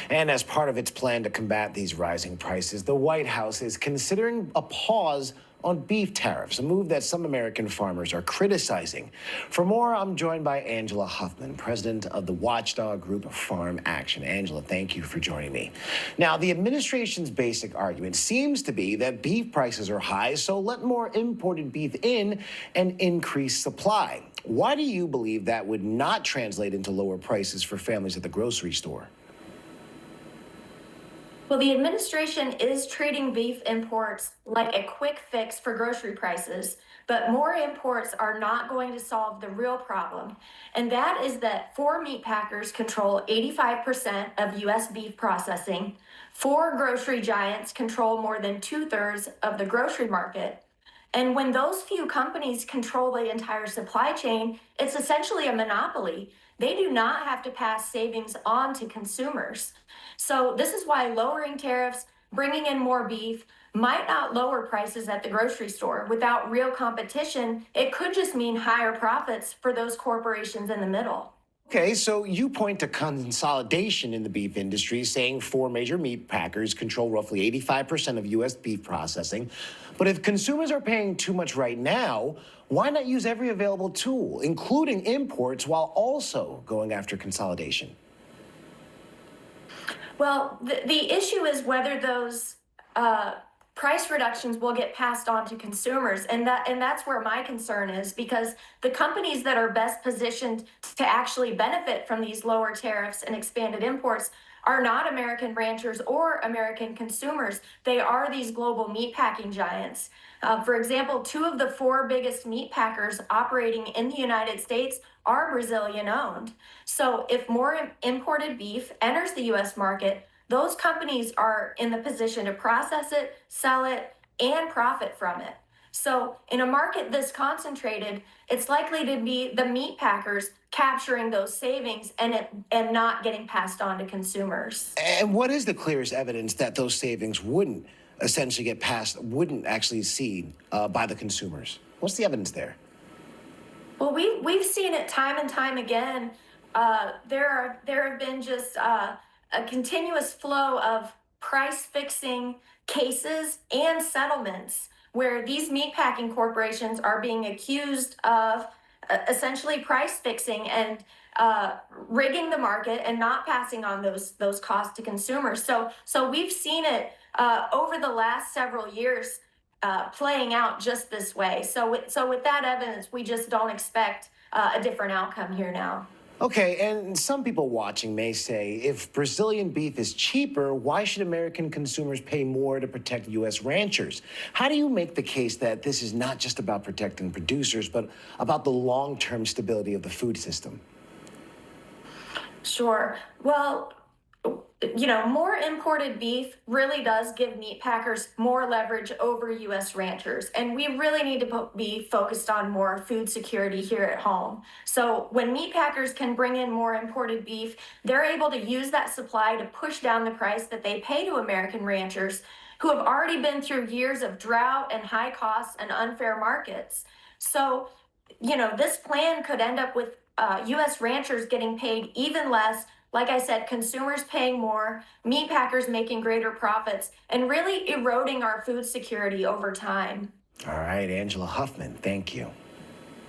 And as part of its plan to combat these rising prices, the White House is considering a pause on beef tariffs, a move that some American farmers are criticizing. For more, I'm joined by Angela Huffman, president of the watchdog group Farm Action. Angela, thank you for joining me. Now, the administration's basic argument seems to be that beef prices are high, so let more imported beef in and increase supply. Why do you believe that would not translate into lower prices for families at the grocery store? Well, the administration is treating beef imports like a quick fix for grocery prices, but more imports are not going to solve the real problem. And that is that four meat packers control 85% of U.S. beef processing. Four grocery giants control more than 2/3 of the grocery market. And when those few companies control the entire supply chain, it's essentially a monopoly. They do not have to pass savings on to consumers. So this is why lowering tariffs, bringing in more beef, might not lower prices at the grocery store. Without real competition, it could just mean higher profits for those corporations in the middle. Okay, so you point to consolidation in the beef industry, saying four major meat packers control roughly 85% of U.S. beef processing. But if consumers are paying too much right now, why not use every available tool, including imports, while also going after consolidation? Well, the issue is whether those price reductions will get passed on to consumers, and that's where my concern is, because the companies that are best positioned to actually benefit from these lower tariffs and expanded imports are not American ranchers or American consumers. They are these global meatpacking giants. For example, two of the four biggest meat packers operating in the United States are Brazilian owned. So if more imported beef enters the US market, those companies are in the position to process it, sell it, and profit from it. So in a market this concentrated, it's likely to be the meat packers capturing those savings and not getting passed on to consumers. And what is the clearest evidence that those savings wouldn't essentially get passed, wouldn't actually seen by the consumers? What's the evidence there? Well, we've seen it time and time again. There have been just a continuous flow of price fixing cases and settlements where these meatpacking corporations are being accused of essentially price fixing and rigging the market and not passing on those costs to consumers. So we've seen it over the last several years playing out just this way. So with that evidence, we just don't expect a different outcome here now. Okay, and some people watching may say, if Brazilian beef is cheaper, why should American consumers pay more to protect U.S. ranchers? How do you make the case that this is not just about protecting producers, but about the long-term stability of the food system? Sure. Well, more imported beef really does give meat packers more leverage over U.S. ranchers. And we really need to be focused on more food security here at home. So when meat packers can bring in more imported beef, they're able to use that supply to push down the price that they pay to American ranchers who have already been through years of drought and high costs and unfair markets. So, this plan could end up with U.S. ranchers getting paid even less. Like I said, consumers paying more, meat packers making greater profits, and really eroding our food security over time. All right, Angela Huffman, thank you.